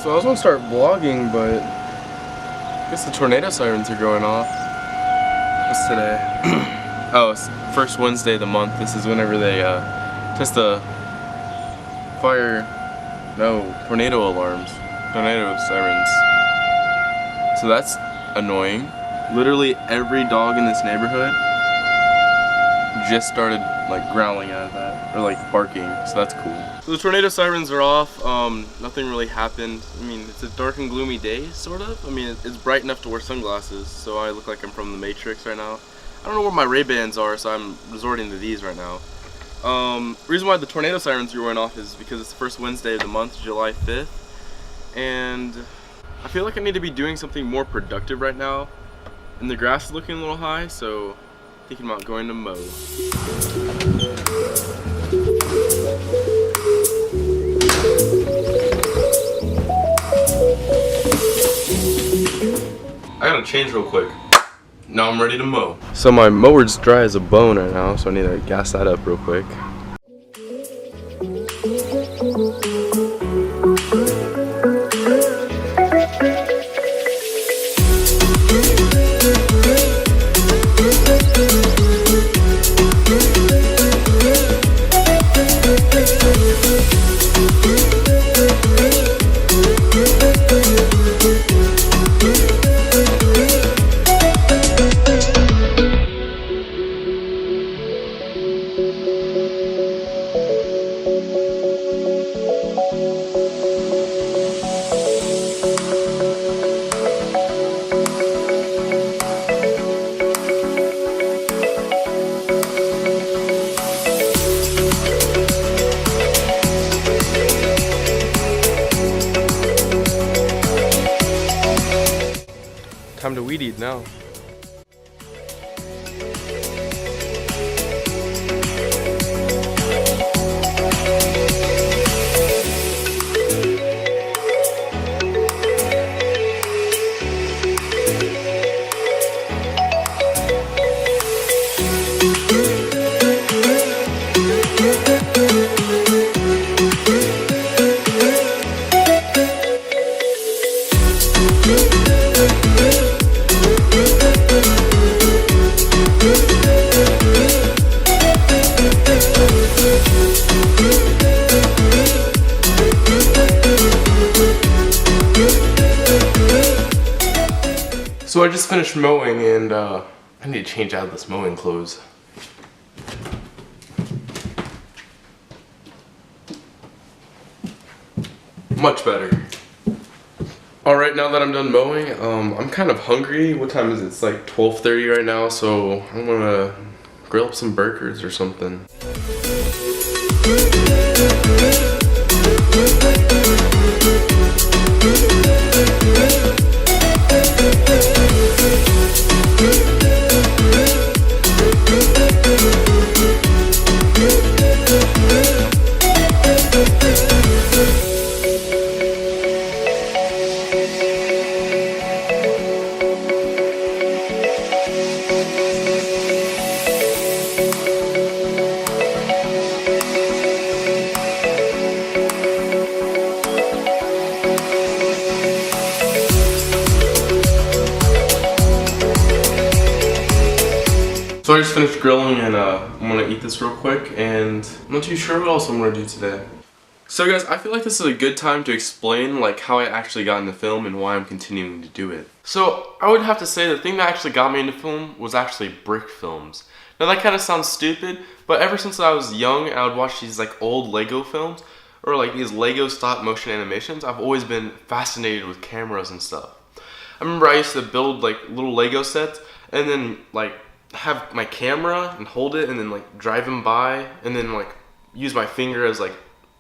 So I was gonna start vlogging, but I guess the tornado sirens are going off. What's today? Oh, it's first Wednesday of the month. This is whenever they test the tornado alarms, tornado sirens. So that's annoying. Literally every dog in this neighborhood just started like growling at that, or like barking, so that's cool. So the tornado sirens are off. Nothing really happened. I mean, it's a dark and gloomy day, sort of. I mean, it's bright enough to wear sunglasses, so I look like I'm from the Matrix right now. I don't know where my Ray-Bans are, so I'm resorting to these right now. Reason why the tornado sirens are going off is because it's the first Wednesday of the month, July 5th, and I feel like I need to be doing something more productive right now. And the grass is looking a little high, so thinking about going to mow. I gotta change real quick. Now I'm ready to mow. So my mower's dry as a bone right now, so I need to gas that up real quick. Time to weed eat now. So I just finished mowing and I need to change out of this mowing clothes. Much better. Alright, now that I'm done mowing, I'm kind of hungry. What time is it? It's like 12:30 right now, so I'm gonna grill up some burgers or something. So I just finished grilling and I'm gonna eat this real quick, and I'm not too sure what else I'm gonna do today. So guys, I feel like this is a good time to explain like how I actually got into film and why I'm continuing to do it. So I would have to say the thing that actually got me into film was actually brick films. Now that kind of sounds stupid, but ever since I was young, I would watch these like old Lego films or like these Lego stop motion animations. I've always been fascinated with cameras and stuff. I remember I used to build like little Lego sets and then like have my camera and hold it and then like drive them by and then like use my finger as like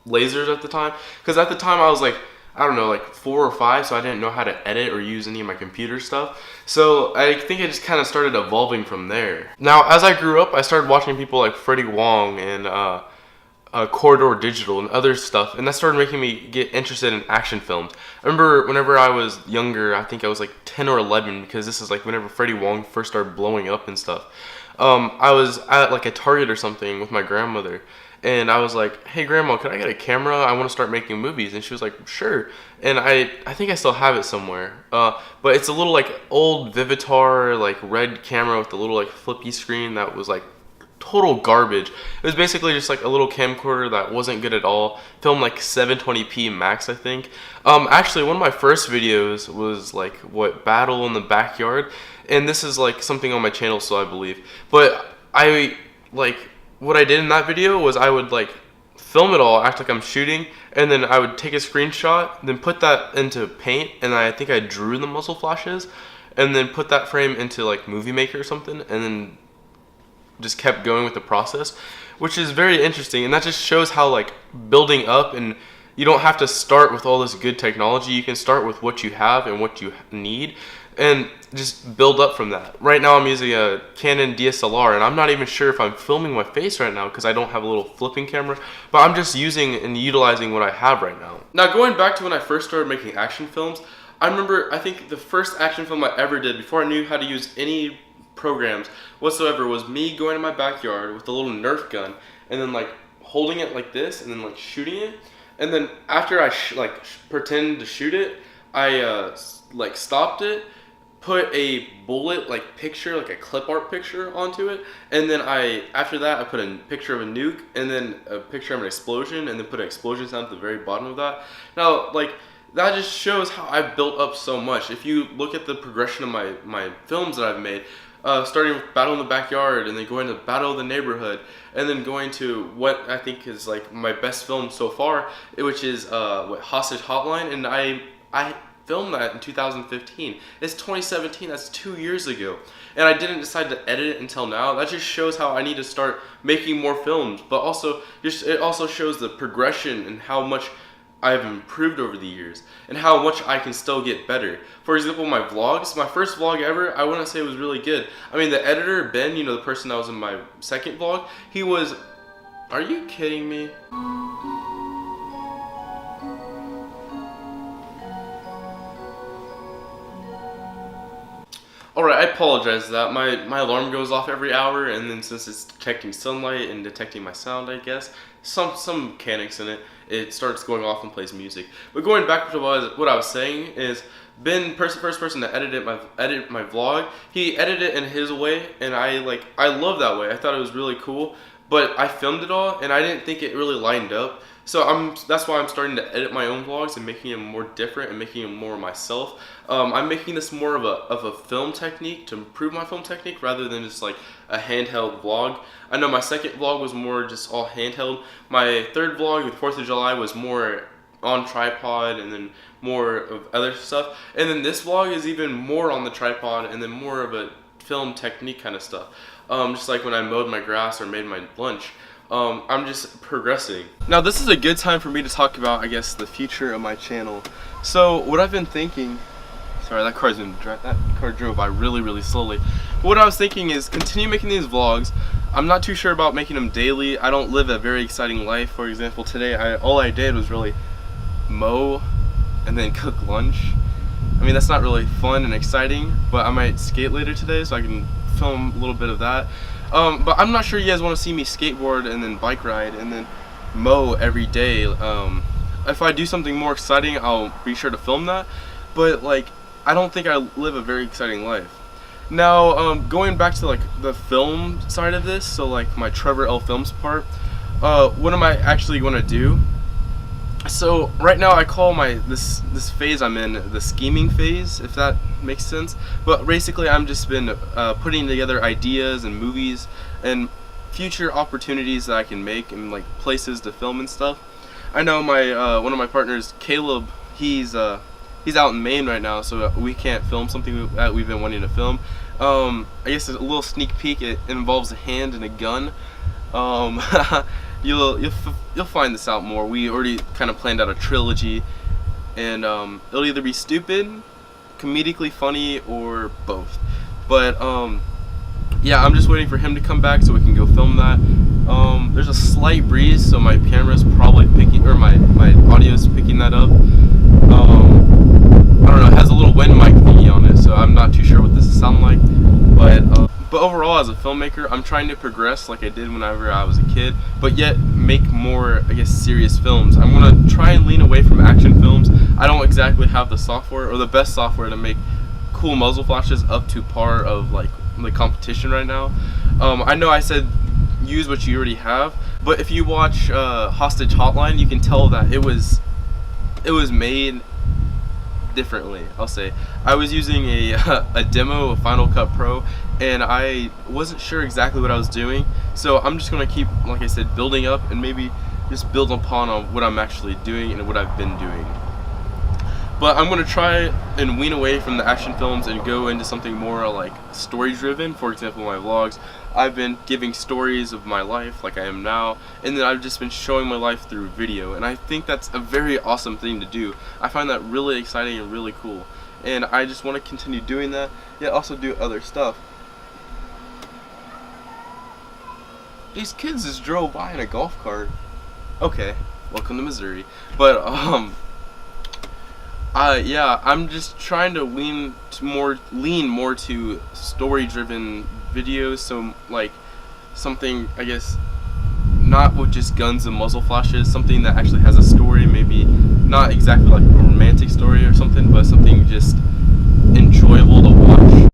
lasers at the time, because at the time I was like, I don't know, like 4 or 5, so I didn't know how to edit or use any of my computer stuff. So I think it just kind of started evolving from there. Now as I grew up, I started watching people like Freddie Wong and Corridor Digital and other stuff, and that started making me get interested in action films. I remember whenever I was younger, I think I was like 10 or 11, because this is like whenever Freddie Wong first started blowing up and stuff. I was at like a Target or something with my grandmother, and I was like, hey grandma, could I get a camera? I want to start making movies. And she was like, sure. And I think I still have it somewhere, but it's a little like old Vivitar like red camera with a little like flippy screen that was like total garbage. It was basically just like a little camcorder that wasn't good at all. Filmed like 720p max, I think. Actually, one of my first videos was like battle in the backyard, and this is like something on my channel still, I believe. But I like what I did in that video was I would like film it all, act like I'm shooting, and then I would take a screenshot, then put that into Paint, and I think I drew the muzzle flashes, and then put that frame into like Movie Maker or something, and then just kept going with the process, which is very interesting. And that just shows how like building up, and you don't have to start with all this good technology. You can start with what you have and what you need and just build up from that. Right now I'm using a Canon DSLR, and I'm not even sure if I'm filming my face right now because I don't have a little flipping camera, but I'm just using and utilizing what I have right now. Now, going back to when I first started making action films, I remember I think the first action film I ever did before I knew how to use any programs whatsoever was me going in my backyard with a little Nerf gun and then like holding it like this and then like shooting it, and then after I pretend to shoot it, I like stopped it, put a bullet like picture, like a clip art picture onto it, and then after that I put a picture of a nuke and then a picture of an explosion, and then put an explosion sound at the very bottom of that. Now like that just shows how I've built up so much. If you look at the progression of my films that I've made, starting with Battle in the Backyard, and then going to Battle of the Neighborhood, and then going to what I think is like my best film so far, which is Hostage Hotline, and I filmed that in 2015. It's 2017, that's 2 years ago, and I didn't decide to edit it until now. That just shows how I need to start making more films, but also it also shows the progression and how much I've improved over the years and how much I can still get better. For example, my vlogs, my first vlog ever, I wouldn't say it was really good. I mean, the editor, Ben, you know, the person that was in my second vlog, he was, are you kidding me? Alright, I apologize for that. My alarm goes off every hour, and then since it's detecting sunlight and detecting my sound, I guess, some mechanics in it, it starts going off and plays music. But going back to what I was saying is, Ben, first person to edit my vlog, he edited it in his way, and I love that way. I thought it was really cool, but I filmed it all, and I didn't think it really lined up. So that's why I'm starting to edit my own vlogs and making them more different and making them more myself. I'm making this more of a film technique to improve my film technique rather than just like a handheld vlog. I know my second vlog was more just all handheld. My third vlog with 4th of July was more on tripod and then more of other stuff. And then this vlog is even more on the tripod and then more of a film technique kind of stuff. Just like when I mowed my grass or made my lunch. I'm just progressing. Now this is a good time for me to talk about, I guess, the future of my channel. So what I've been thinking, sorry, that car drove by really slowly. But what I was thinking is continue making these vlogs. I'm not too sure about making them daily. I don't live a very exciting life. For example, today all I did was really mow and then cook lunch. I mean, that's not really fun and exciting, but I might skate later today so I can film a little bit of that. But I'm not sure you guys want to see me skateboard and then bike ride and then mow every day. If I do something more exciting, I'll be sure to film that. But like, I don't think I live a very exciting life. Now, going back to like the film side of this, so like my Trevor L Films part, what am I actually going to do? So right now I call this phase I'm in the scheming phase, if that makes sense. But basically I'm just been putting together ideas and movies and future opportunities that I can make and like places to film and stuff. I know my one of my partners, Caleb, he's out in Maine right now, so we can't film something that we've been wanting to film. I guess a little sneak peek, it involves a hand and a gun. You'll find this out more. We already kind of planned out a trilogy, and it'll either be stupid, comedically funny, or both. But yeah, I'm just waiting for him to come back so we can go film that. There's a slight breeze, so my camera's probably picking, or my audio's picking that up. I don't know, it has a little wind mic thingy on it, so I'm not too sure what this will sound like. But overall, as a filmmaker, I'm trying to progress like I did whenever I was a kid, but yet make more, I guess, serious films. I'm going to try and lean away from action films. I don't exactly have the software or the best software to make cool muzzle flashes up to par of like the competition right now. I know I said use what you already have, but if you watch Hostage Hotline, you can tell that it was made differently. I'll say I was using a demo of Final Cut Pro, and I wasn't sure exactly what I was doing, so I'm just gonna keep, like I said, building up and maybe just build upon what I'm actually doing and what I've been doing. But I'm gonna try and wean away from the action films and go into something more like story driven. For example, my vlogs, I've been giving stories of my life like I am now, and then I've just been showing my life through video, and I think that's a very awesome thing to do. I find that really exciting and really cool, and I just want to continue doing that, yet also do other stuff. These kids just drove by in a golf cart. Okay, welcome to Missouri. But yeah, I'm just trying to lean more to story-driven videos. So like something, I guess, not with just guns and muzzle flashes. Something that actually has a story. Maybe not exactly like a romantic story or something, but something just enjoyable to watch.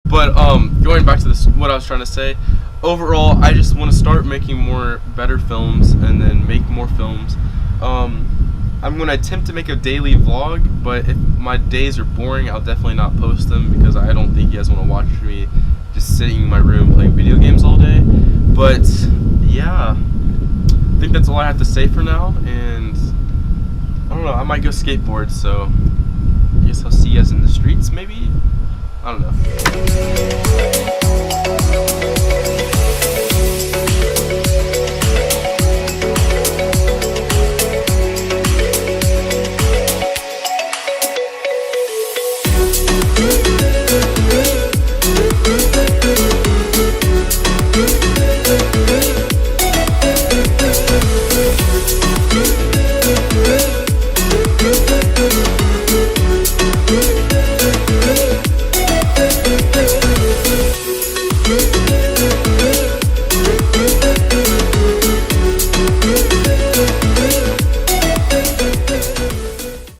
But going back to this, what I was trying to say, overall, I just want to start making better films, and then make more films. I'm going to attempt to make a daily vlog, but if my days are boring, I'll definitely not post them, because I don't think you guys want to watch me just sitting in my room playing video games all day. But yeah, I think that's all I have to say for now, and I don't know, I might go skateboard, so I guess I'll see you guys in the streets maybe? I don't know.